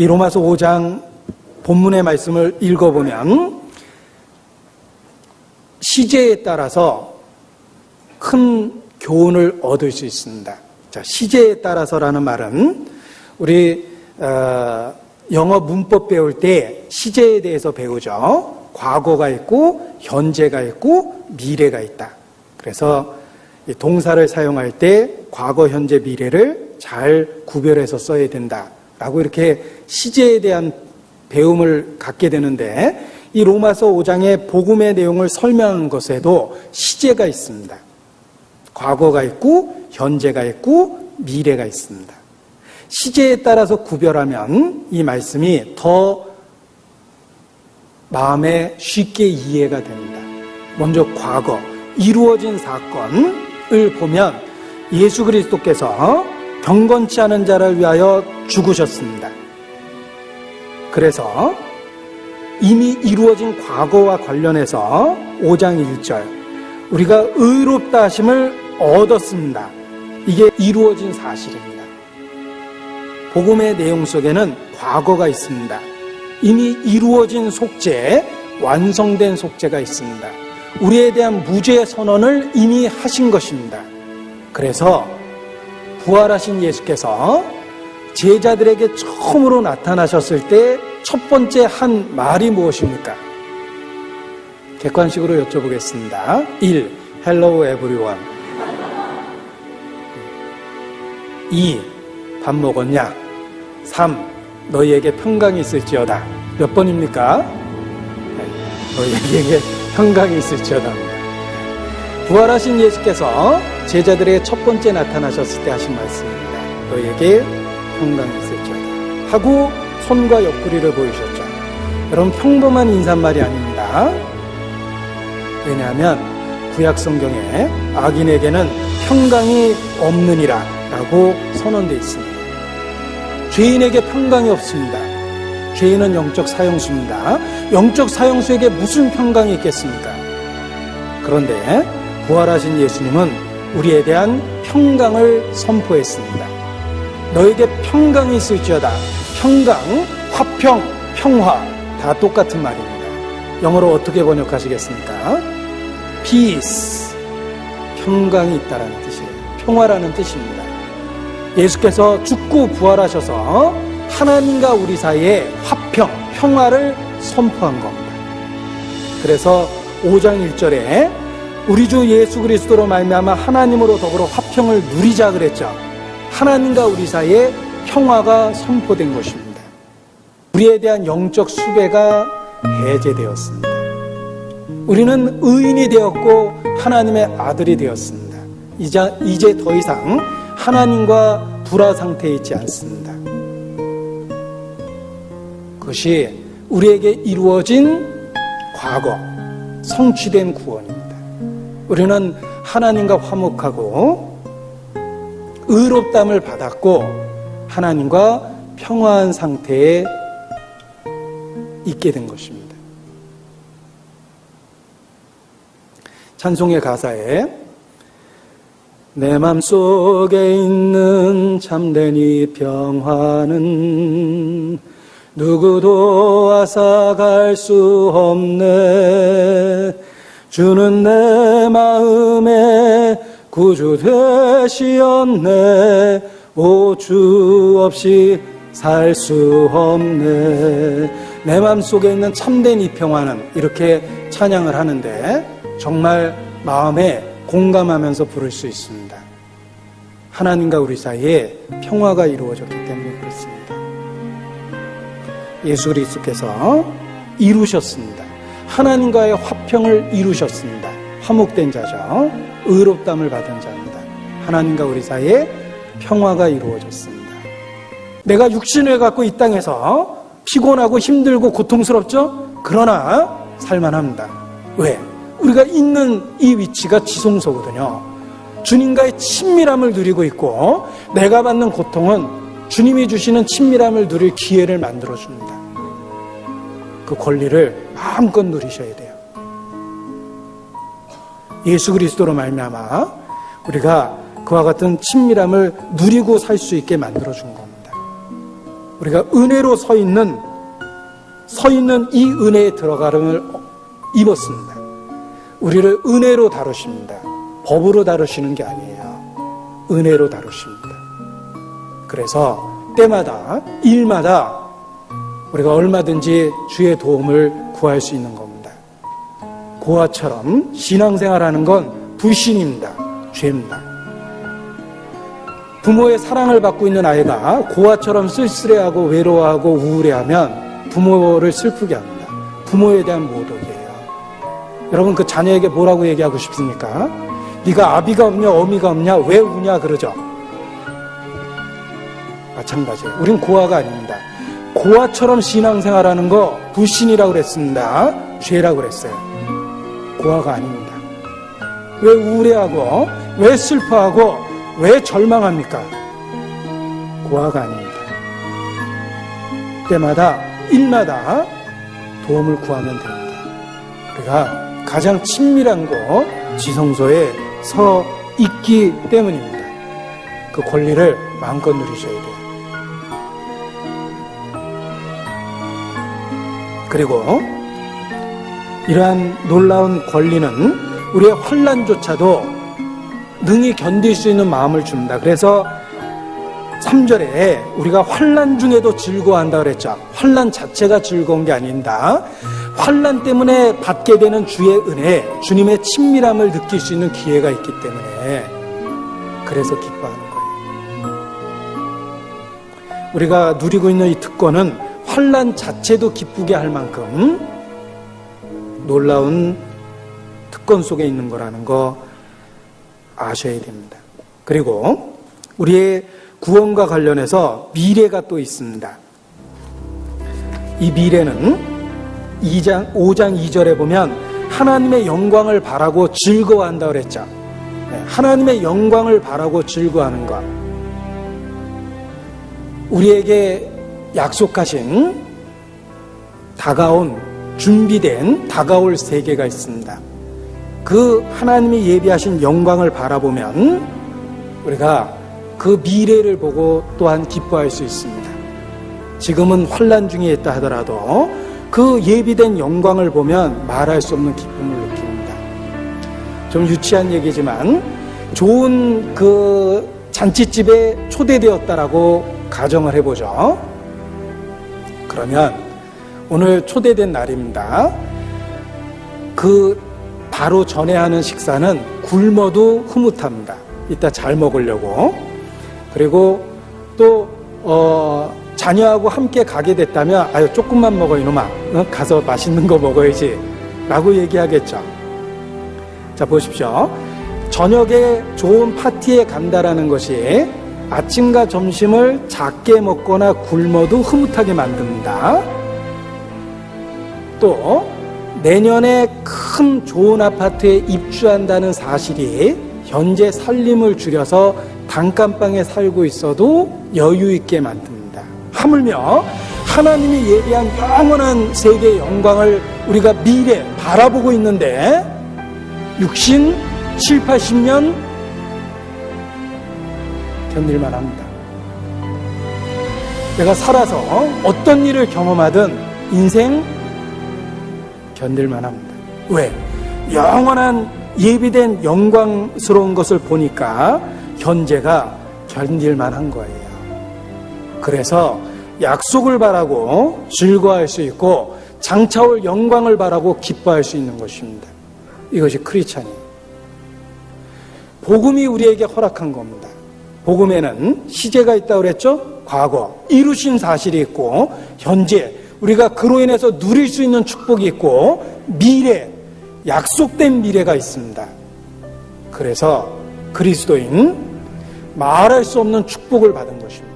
이 로마서 5장 본문의 말씀을 읽어보면 시제에 따라서 큰 교훈을 얻을 수 있습니다. 자, 시제에 따라서라는 말은 우리 영어 문법 배울 때 시제에 대해서 배우죠. 과거가 있고 현재가 있고 미래가 있다. 그래서 이 동사를 사용할 때 과거, 현재, 미래를 잘 구별해서 써야 된다라고 이렇게 시제에 대한 배움을 갖게 되는데, 이 로마서 5장의 복음의 내용을 설명한 것에도 시제가 있습니다. 과거가 있고 현재가 있고 미래가 있습니다. 시제에 따라서 구별하면 이 말씀이 더 마음에 쉽게 이해가 됩니다. 먼저 과거, 이루어진 사건을 보면 예수 그리스도께서 경건치 않은 자를 위하여 죽으셨습니다. 그래서 이미 이루어진 과거와 관련해서 5장 1절, 우리가 의롭다 하심을 얻었습니다. 이게 이루어진 사실입니다. 복음의 내용 속에는 과거가 있습니다. 이미 이루어진 속죄, 완성된 속죄가 있습니다. 우리에 대한 무죄 선언을 이미 하신 것입니다. 그래서 부활하신 예수께서 제자들에게 처음으로 나타나셨을 때 첫 번째 한 말이 무엇입니까? 객관식으로 여쭤보겠습니다. 1. Hello everyone. 2. 밥 먹었냐? 3. 너희에게 평강이 있을지어다. 몇 번입니까? 너희에게 평강이 있을지어다. 부활하신 예수께서 제자들에게 첫 번째 나타나셨을 때 하신 말씀입니다. 너희에게 평강이 있을지어다 하고 손과 옆구리를 보이셨죠. 여러분, 평범한 인사말이 아닙니다. 왜냐하면 구약 성경에 악인에게는 평강이 없느니라 라고 선언되어 있습니다. 죄인에게 평강이 없습니다. 죄인은 영적 사형수입니다. 영적 사형수에게 무슨 평강이 있겠습니까? 그런데 부활하신 예수님은 우리에 대한 평강을 선포했습니다. 너에게 평강이 있을지어다. 평강, 화평, 평화 다 똑같은 말입니다. 영어로 어떻게 번역하시겠습니까? Peace, 평강이 있다라는 뜻이에요. 평화라는 뜻입니다. 예수께서 죽고 부활하셔서 하나님과 우리 사이에 화평, 평화를 선포한 겁니다. 그래서 5장 1절에 우리 주 예수 그리스도로 말미암아 하나님으로 더불어 화평을 누리자 그랬죠. 하나님과 우리 사이에 평화가 선포된 것입니다. 우리에 대한 영적 수배가 해제되었습니다. 우리는 의인이 되었고 하나님의 아들이 되었습니다. 이제 더 이상 하나님과 불화 상태에 있지 않습니다. 그것이 우리에게 이루어진 과거, 성취된 구원입니다. 우리는 하나님과 화목하고 의롭다함을 받았고 하나님과 평화한 상태에 있게 된 것입니다. 찬송의 가사에 내 맘속에 있는 참된 이 평화는 누구도 앗아갈 수 없네. 주는 내 마음에 구주 되시었네. 오 주 없이 살 수 없네. 내 마음속에 있는 참된 이 평화는, 이렇게 찬양을 하는데 정말 마음에 공감하면서 부를 수 있습니다. 하나님과 우리 사이에 평화가 이루어졌기 때문에 그렇습니다. 예수 그리스도께서 이루셨습니다. 하나님과의 화평을 이루셨습니다. 화목된 자죠. 의롭다함을 받은 자입니다. 하나님과 우리 사이에 평화가 이루어졌습니다. 내가 육신을 갖고 이 땅에서 피곤하고 힘들고 고통스럽죠? 그러나 살만합니다. 왜? 우리가 있는 이 위치가 지성소거든요. 주님과의 친밀함을 누리고 있고 내가 받는 고통은 주님이 주시는 친밀함을 누릴 기회를 만들어줍니다. 그 권리를 마음껏 누리셔야 돼요. 예수 그리스도로 말미암아 우리가 그와 같은 친밀함을 누리고 살 수 있게 만들어준 겁니다. 우리가 은혜로 서 있는 이 은혜의 들어가름을 입었습니다. 우리를 은혜로 다루십니다. 법으로 다루시는 게 아니에요. 은혜로 다루십니다. 그래서 때마다 일마다 우리가 얼마든지 주의 도움을 구할 수 있는 겁니다. 고아처럼 신앙생활하는 건 불신입니다. 죄입니다. 부모의 사랑을 받고 있는 아이가 고아처럼 쓸쓸해하고 외로워하고 우울해하면 부모를 슬프게 합니다. 부모에 대한 모독이에요. 여러분, 그 자녀에게 뭐라고 얘기하고 싶습니까? 네가 아비가 없냐 어미가 없냐 왜 우냐 그러죠. 마찬가지예요. 우린 고아가 아닙니다. 고아처럼 신앙생활하는 거 불신이라고 그랬습니다. 죄라고 그랬어요. 고아가 아닙니다. 왜 우울해하고 왜 슬퍼하고 왜 절망합니까? 고아가 아닙니다. 때마다 일마다 도움을 구하면 됩니다. 우리가 가장 친밀한 곳 지성소에 서 있기 때문입니다. 그 권리를 마음껏 누리셔야 돼요. 그리고 이러한 놀라운 권리는 우리의 환난조차도 능히 견딜 수 있는 마음을 줍니다. 그래서 3절에 우리가 환난 중에도 즐거워한다 그랬죠. 환난 자체가 즐거운 게 아닌다. 환난 때문에 받게 되는 주의 은혜, 주님의 친밀함을 느낄 수 있는 기회가 있기 때문에 그래서 기뻐하는 거예요. 우리가 누리고 있는 이 특권은 환난 자체도 기쁘게 할 만큼 놀라운 특권 속에 있는 거라는 거 아셔야 됩니다. 그리고 우리의 구원과 관련해서 미래가 또 있습니다. 이 미래는 5장 2절에 보면 하나님의 영광을 바라고 즐거워한다 그랬죠. 하나님의 영광을 바라고 즐거워하는 것. 우리에게 약속하신 준비된 다가올 세계가 있습니다. 그 하나님이 예비하신 영광을 바라보면 우리가 그 미래를 보고 또한 기뻐할 수 있습니다. 지금은 환난 중에 있다 하더라도 그 예비된 영광을 보면 말할 수 없는 기쁨을 느낍니다. 좀 유치한 얘기지만 좋은 그 잔치집에 초대되었다라고 가정을 해보죠. 그러면 오늘 초대된 날입니다. 그 바로 전에 하는 식사는 굶어도 흐뭇합니다. 이따 잘 먹으려고. 그리고 또 자녀하고 함께 가게 됐다면 아유 조금만 먹어 이놈아, 가서 맛있는 거 먹어야지 라고 얘기하겠죠. 자, 보십시오. 저녁에 좋은 파티에 간다라는 것이 아침과 점심을 작게 먹거나 굶어도 흐뭇하게 만듭니다. 또 내년에 큰 좋은 아파트에 입주한다는 사실이 현재 살림을 줄여서 단칸방에 살고 있어도 여유 있게 만듭니다. 하물며 하나님이 예비한 영원한 세계의 영광을 우리가 미래 바라보고 있는데 육신 7, 80년 견딜만 합니다. 내가 살아서 어떤 일을 경험하든 인생 견딜만 합니다. 왜? 영원한 예비된 영광스러운 것을 보니까 현재가 견딜만 한 거예요. 그래서 약속을 바라고 즐거워할 수 있고 장차올 영광을 바라고 기뻐할 수 있는 것입니다. 이것이 크리스찬이에요. 복음이 우리에게 허락한 겁니다. 복음에는 시제가 있다고 그랬죠? 과거, 이루신 사실이 있고 현재, 우리가 그로 인해서 누릴 수 있는 축복이 있고 미래, 약속된 미래가 있습니다. 그래서 그리스도인 말할 수 없는 축복을 받은 것입니다.